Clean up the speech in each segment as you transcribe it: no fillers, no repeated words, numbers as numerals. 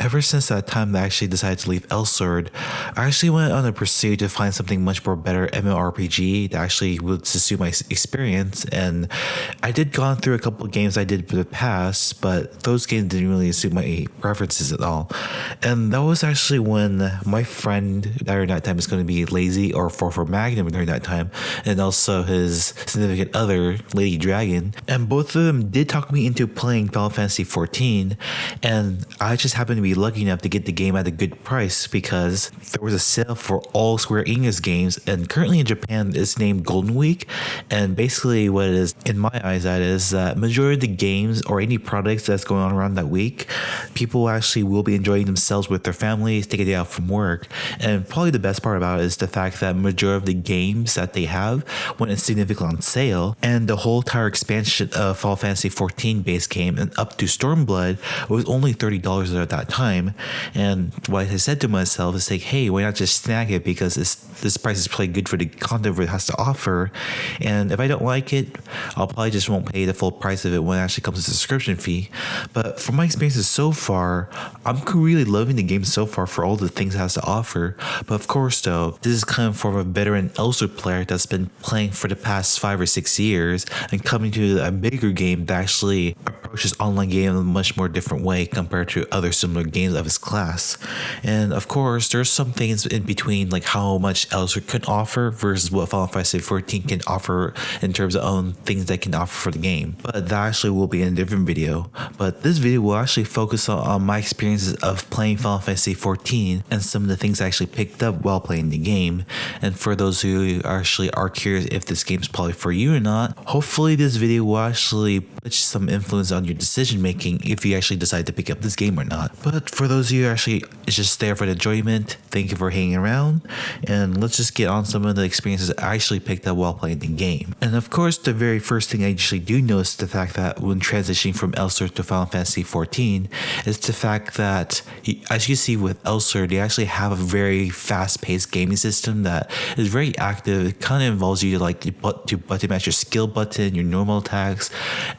ever since that time that I actually decided to leave Elsword, I actually went on a pursuit to find something much more better MMORPG that actually would suit my experience. And I did gone through a couple of games I did in the past, but those games didn't really suit my preferences at all. And that was actually when my friend during that time is going to be Lazy or for Magnum during that time, and also his significant other, Lady Dragon. And both of them did talk me into playing Final Fantasy XIV, and I just happened to be lucky enough to get the game at a good price because there was a sale for all Square Enix games, and currently in Japan it's named Golden Week. And basically what it is, in my eyes, that is that majority of the games or any products that's going on around that week, people actually will be enjoying themselves with their families, take a day out from work. And probably the best part about it is the fact that majority of the games that they have went significantly on sale, and the whole entire expansion of Final Fantasy XIV base game and up to Stormblood was only $30 at that time. And what I said to myself is like, hey, why not just snag it, because this price is probably good for the content it has to offer. And if I don't like it, I'll probably just won't pay the full price of it when it actually comes to the subscription fee. But from my experiences so far, I'm really loving the game so far for all the things it has to offer. But of course though, this is coming from a veteran Elsword player that's been playing for the past 5 or 6 years and coming to a bigger game that actually approaches online game in a much more different way compared to other similar games of his class. And of course, there's some things in between, like how much Elsword can offer versus what Final Fantasy XIV can offer in terms of own things they can offer for the game. But that actually will be in a different video. But this video will actually focus on my experiences of playing Final Fantasy XIV and some of the things I actually picked up while playing the game. And for those who actually are curious if this game is probably for you or not, hopefully this video will actually put some influence on your decision making if you actually decide to pick up this game or not. But for those of you who actually is just there for the enjoyment, thank you for hanging around, and let's just get on some of the experiences I actually picked up while playing the game. And of course, the very first thing I usually do notice the fact that when transitioning from Elsword to Final Fantasy XIV is the fact that, as you see with Elsword, they actually have a very fast-paced gaming system that is very active. It kind of involves you to button match your skill button, your normal attacks,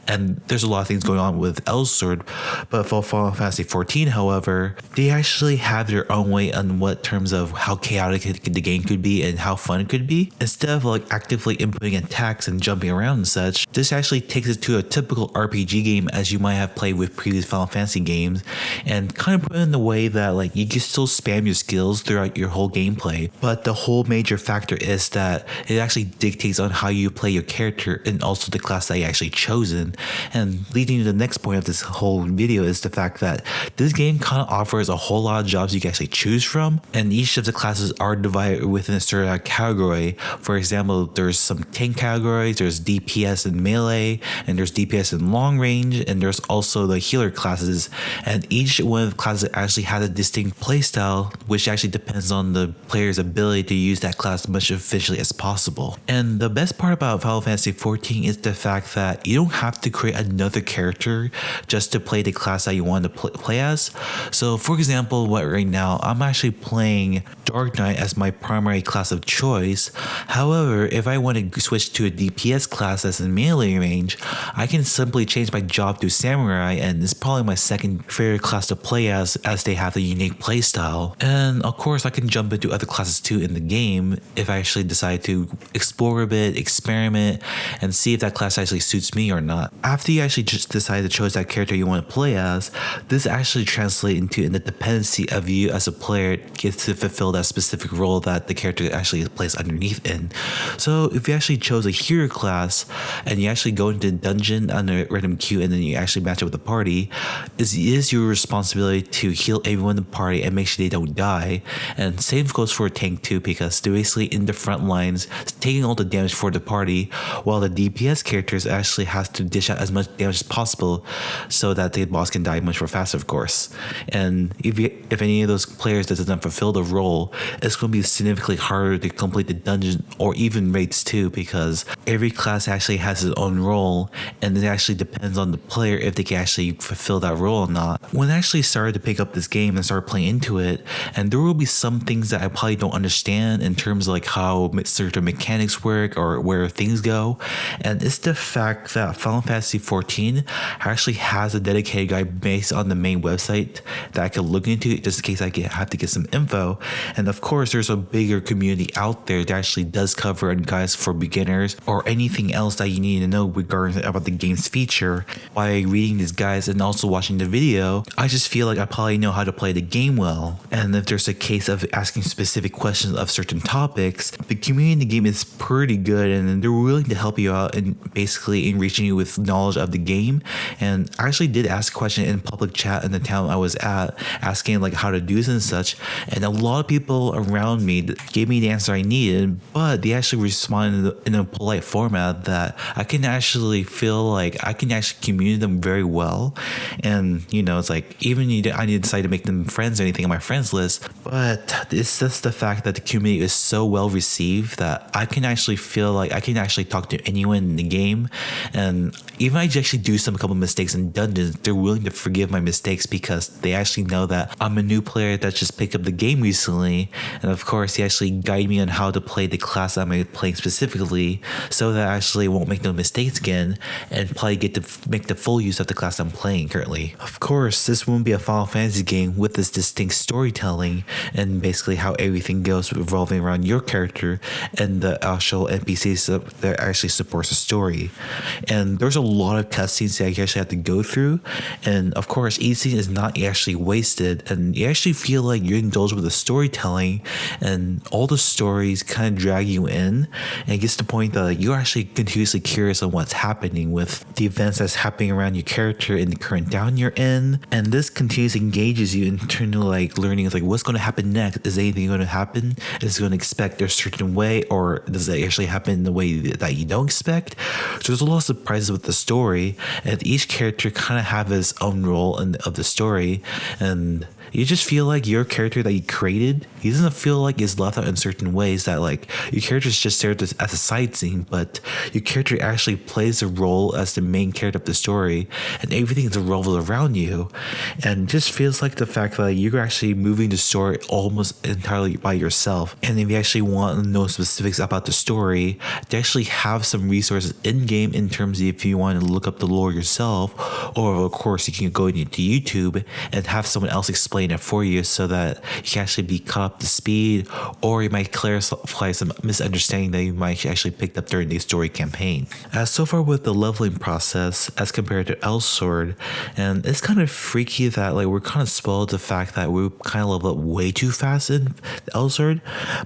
and there's a lot of things going on with Elsword. But for Final Fantasy XIV, however, they actually have their own way on what terms of how chaotic the game could be and how fun it could be. Instead of like actively inputting attacks and jumping around and such, this actually takes it to a typical RPG game as you might have played with previous Final Fantasy games, and kind of put it in the way that like you can still spam your skills throughout your whole gameplay. But the whole major factor is that it actually dictates on how you play your character and also the class that you actually chosen. And leading to the next point of this whole video is the fact that this game kind of offers a whole lot of jobs you can actually choose from, and each of the classes are divided within a certain category. For example, there's some tank categories, there's DPS and melee, and there's DPS and long range, and there's also the healer classes, and each one of the classes actually has a distinct playstyle, which actually depends on the player's ability to use that class much efficiently as possible. And the best part about Final Fantasy XIV is the fact that you don't have to create another character just to play the class that you want to play as. So for example, right now I'm actually playing Dark Knight as my primary class of choice. However, if I want to switch to a DPS class as in melee range, I can simply change my job to Samurai, and it's probably my second favorite class to play as they have a unique playstyle. And of course I can jump into other classes too in the game if I actually decide to explore a bit, experiment, and see if that class actually suits me or not. After you actually just decide to choose that character you want to play as, this actually translates into the dependency of you as a player gets to fulfill that specific role that the character actually plays underneath in. So if you actually chose a hero class and you actually go into a dungeon on a random queue and then you actually match up with the party, it is your responsibility to heal everyone in the party and make sure they don't die. And same goes for a tank too, because they're basically in the front lines taking all the damage for the party, while the DPS characters actually has to dish out as much damage as possible so that the boss can die much more faster, of course. And if any of those players that doesn't fulfill the role, role, it's going to be significantly harder to complete the dungeon or even raids too, because every class actually has its own role, and it actually depends on the player if they can actually fulfill that role or not. When I actually started to pick up this game and start playing into it, and there will be some things that I probably don't understand in terms of like how certain mechanics work or where things go, and it's the fact that Final Fantasy XIV actually has a dedicated guide based on the main website that I could look into just in case I have to get some info. And of course, there's a bigger community out there that actually does cover guides for beginners or anything else that you need to know regarding about the game's feature. By reading these guides and also watching the video, I just feel like I probably know how to play the game well. And if there's a case of asking specific questions of certain topics, the community in the game is pretty good, and they're willing to help you out and basically enriching you with knowledge of the game. And I actually did ask a question in public chat in the town I was at, asking like how to do this and such, and a lot of people around me gave me the answer I needed, but they actually responded in a polite format that I can actually feel like I can actually communicate them very well. And you know, it's like even I didn't decide to make them friends or anything on my friends list, but it's just the fact that the community is so well received that I can actually feel like I can actually talk to anyone in the game. And even if I actually do a couple mistakes in dungeons, they're willing to forgive my mistakes because they actually know that I'm a new player that just picked up the game recently. And of course, they actually guide me on how to play the class I'm playing specifically, so that I actually won't make no mistakes again and probably get to make the full use of the class I'm playing currently. Of course, this won't be a Final Fantasy game with this distinct storytelling and basically how everything goes revolving around your character and the actual NPCs that actually supports the story. And there's a lot of cutscenes that you actually have to go through, and of course each scene is not actually wasted, and you actually feel like you're indulged with the storytelling, and all the stories kind of drag you in, and it gets to the point that you're actually continuously curious on what's happening with the events that's happening around your character in the current town you're in. And this continuously engages you in terms of like learning like what's going to happen next. Is anything going to happen? Is it going to expect a certain way, or does it actually happen in the way that you don't expect? So there's a lot of surprises with the story, and each character kind of have his own role of the story, and you just feel like your character that you created, he doesn't feel like he's left out in certain ways, that like your character is just there as a side scene, but your character actually plays a role as the main character of the story, and everything is revolved around you. And just feels like the fact that you're actually moving the story almost entirely by yourself. And if you actually want to know specifics about the story, they actually have some resources in game in terms of if you want to look up the lore yourself, or of course you can go into YouTube and have someone else explain it for you so that you can actually be caught up to speed, or you might clarify some misunderstanding that you might actually picked up during the story campaign. As so far with the leveling process as compared to Elsword, and it's kind of freaky that like we're kind of spoiled the fact that we kind of level up way too fast in Elsword,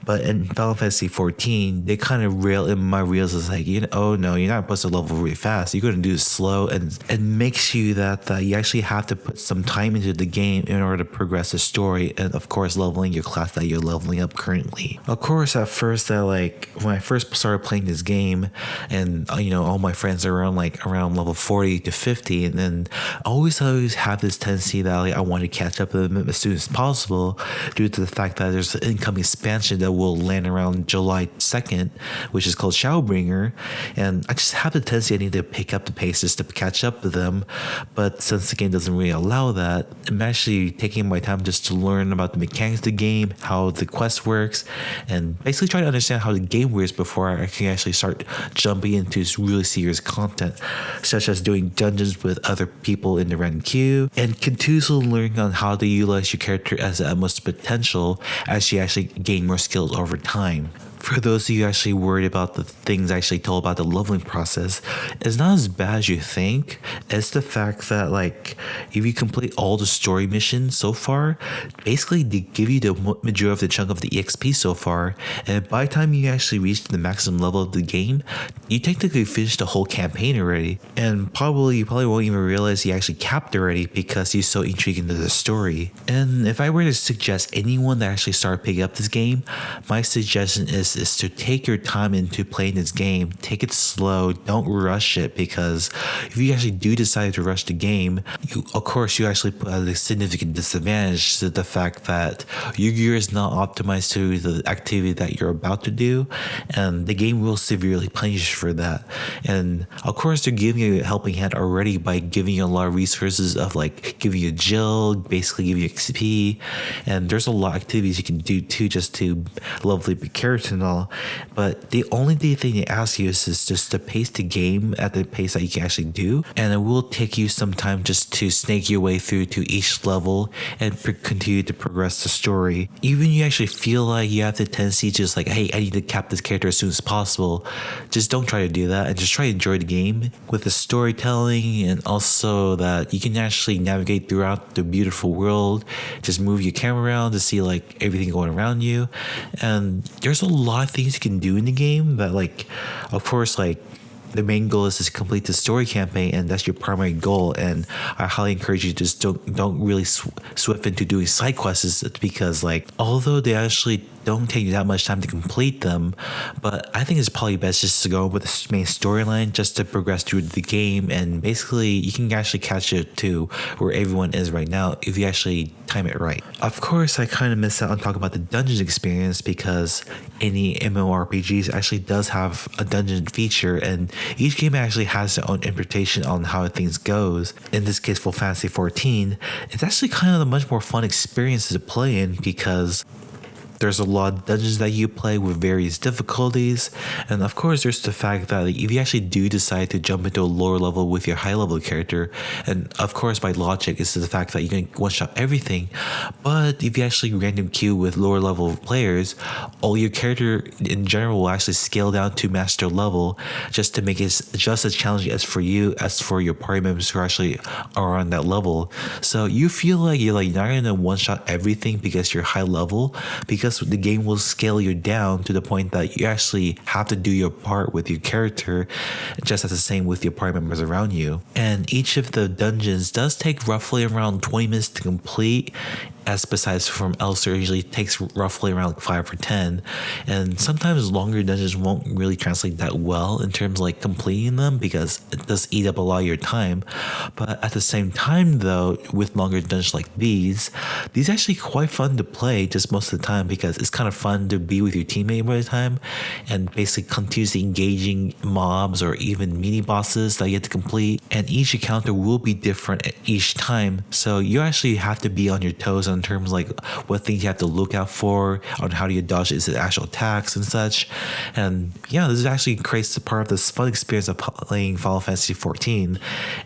but in Final Fantasy XIV they kind of rail in my reels as like, you know, oh no, you're not supposed to level really fast, you're going to do it slow, and it makes you that you actually have to put some time into the game in order to progress the story, and of course leveling your class that you're leveling up currently. Of course, at first like when I first started playing this game, and you know, all my friends are around level 40 to 50, and then I always have this tendency that like I want to catch up with them as soon as possible, due to the fact that there's an incoming expansion that will land around July 2nd, which is called Shadowbringer, and I just have the tendency I need to pick up the pace just to catch up with them. But since the game doesn't really allow that, I'm actually taking my time just to learn about the mechanics of the game, how the quest works, and basically try to understand how the game works before I can actually start jumping into really serious content, such as doing dungeons with other people in the random queue, and continuously learning on how to utilize your character as the utmost potential as you actually gain more skills over time. For those of you actually worried about the things I actually told about the leveling process, it's not as bad as you think. It's the fact that like if you complete all the story missions so far, basically they give you the majority of the chunk of the EXP so far, and by the time you actually reach the maximum level of the game, you technically finished the whole campaign already, and you probably won't even realize you actually capped already because you're so intrigued into the story. And if I were to suggest anyone that actually started picking up this game, my suggestion is advice is to take your time into playing this game. Take it slow. Don't rush it, because if you actually do decide to rush the game, of course you actually put at a significant disadvantage to the fact that your gear is not optimized to the activity that you're about to do, and the game will severely punish you for that. And of course they're giving you a helping hand already by giving you a lot of resources of like giving you a gil, basically giving you XP, and there's a lot of activities you can do too just to level up your character and all. But the only thing they ask you is just to pace the game at the pace that you can actually do, and it will take you some time just to snake your way through to each level and continue to progress the story. Even you actually feel like you have the tendency to just like, hey, I need to cap this character as soon as possible, just don't try to do that, and just try to enjoy the game with the storytelling, and also that you can actually navigate throughout the beautiful world. Just move your camera around to see like everything going around you, and there's a lot of things you can do in the game that, like, of course, like, the main goal is to complete the story campaign, and that's your primary goal. And I highly encourage you to just don't really swift into doing side quests, because like, although they actually don't take you that much time to complete them, but I think it's probably best just to go with the main storyline just to progress through the game, and basically you can actually catch it to where everyone is right now if you actually time it right. Of course, I kind of missed out on talking about the dungeon experience, because any MMORPGs actually does have a dungeon feature, and each game actually has their own interpretation on how things goes. In this case, for Fantasy XIV, it's actually kind of a much more fun experience to play in, because there's a lot of dungeons that you play with various difficulties, and of course there's the fact that if you actually do decide to jump into a lower level with your high level character, and of course by logic is the fact that you can one shot everything, but if you actually random queue with lower level players, all your character in general will actually scale down to master level just to make it just as challenging as for you as for your party members who actually are on that level. So you feel like you're like not gonna one shot everything because you're high level, because the game will scale you down to the point that you actually have to do your part with your character, just as the same with your party members around you. And each of the dungeons does take roughly around 20 minutes to complete, as besides from Elsword usually takes roughly around 5 or 10, and sometimes longer dungeons won't really translate that well in terms of like completing them, because it does eat up a lot of your time. But at the same time though, with longer dungeons like these actually quite fun to play just most of the time, because it's kind of fun to be with your teammate most of the time and basically continuously engaging mobs or even mini bosses that you have to complete, and each encounter will be different each time, so you actually have to be on your toes in terms of like what things you have to look out for, on how do you dodge its actual attacks and such. And yeah, this actually creates a part of this fun experience of playing Final Fantasy XIV,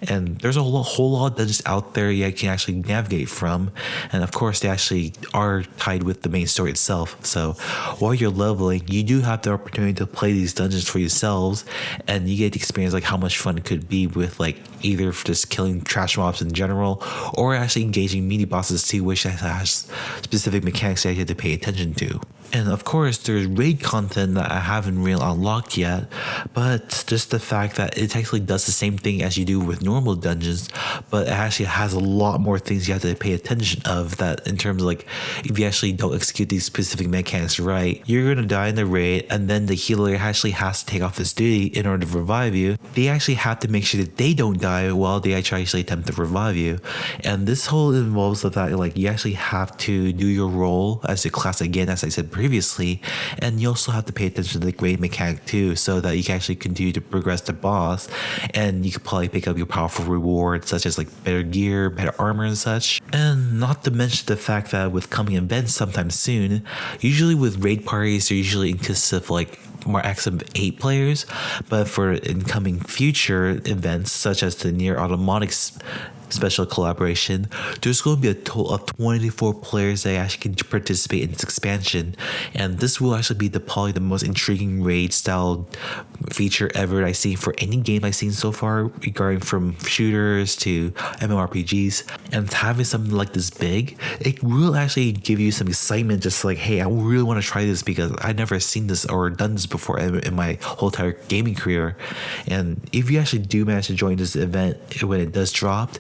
and there's a whole lot of dungeons out there you can actually navigate from, and of course they actually are tied with the main story itself. So while you're leveling, you do have the opportunity to play these dungeons for yourselves, and you get to experience like how much fun it could be with like either just killing trash mobs in general, or actually engaging mini bosses too, which has specific mechanics that you have to pay attention to. And of course, there's raid content that I haven't really unlocked yet, but just the fact that it actually does the same thing as you do with normal dungeons, but it actually has a lot more things you have to pay attention of, that in terms of like, if you actually don't execute these specific mechanics right, you're going to die in the raid, and then the healer actually has to take off his duty in order to revive you. They actually have to make sure that they don't die while they actually attempt to revive you. And this whole involves the fact like you actually have to do your role as a class again, as I said previously, and you also have to pay attention to the grade mechanic too, so that you can actually continue to progress the boss, and you could probably pick up your powerful rewards such as like better gear, better armor and such. And not to mention the fact that with coming events sometime soon, usually with raid parties they're usually consists of like more acts of 8 players, but for incoming future events such as the Near Automatics special collaboration, there's going to be a total of 24 players that actually can participate in this expansion, and this will actually be probably the most intriguing raid style feature ever I've seen for any game I've seen so far, regarding from shooters to MMORPGs. And having something like this big, it will actually give you some excitement, just like, hey, I really want to try this because I've never seen this or done this before in my whole entire gaming career. And if you actually do manage to join this event when it does drop,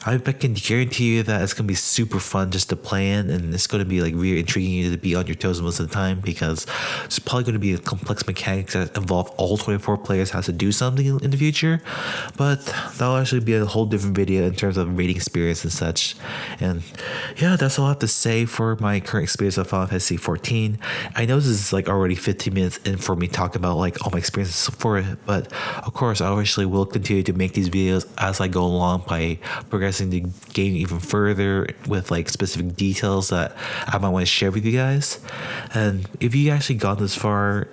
I can guarantee you that it's gonna be super fun just to play in, and it's gonna be like really intriguing you to be on your toes most of the time because it's probably gonna be a complex mechanics that involve all 24 players has to do something in the future. But that'll actually be a whole different video in terms of rating experience and such. And yeah, that's all I have to say for my current experience of Final Fantasy XIV. I know this is like already 15 minutes in for me talking about like all my experiences for it, but of course I actually will continue to make these videos as I go along by progressing the game even further with like specific details that I might want to share with you guys. And if you actually got this far,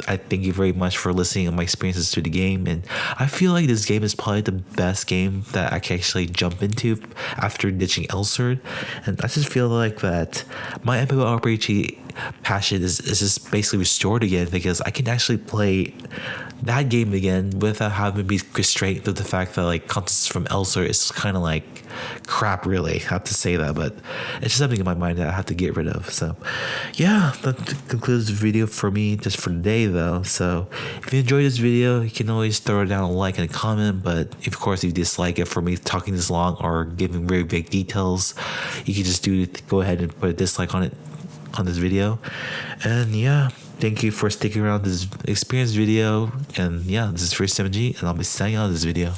I thank you very much for listening to my experiences through the game. And I feel like this game is probably the best game that I can actually jump into after ditching Elsword. And I just feel like that my MMORPG passion is just basically restored again because I can actually play that game again without having to be constrained with the fact that like content from Elsword is kind of like crap, really. I have to say that, but it's just something in my mind that I have to get rid of. So yeah, that concludes the video for me just for today though. So if you enjoyed this video, you can always throw down a like and a comment, but if, of course, if you dislike it for me talking this long or giving very big details, you can just go ahead and put a dislike on it on this video. And yeah, thank you for sticking around this experience video. And yeah, this is First 7G, and I'll be signing out of this video.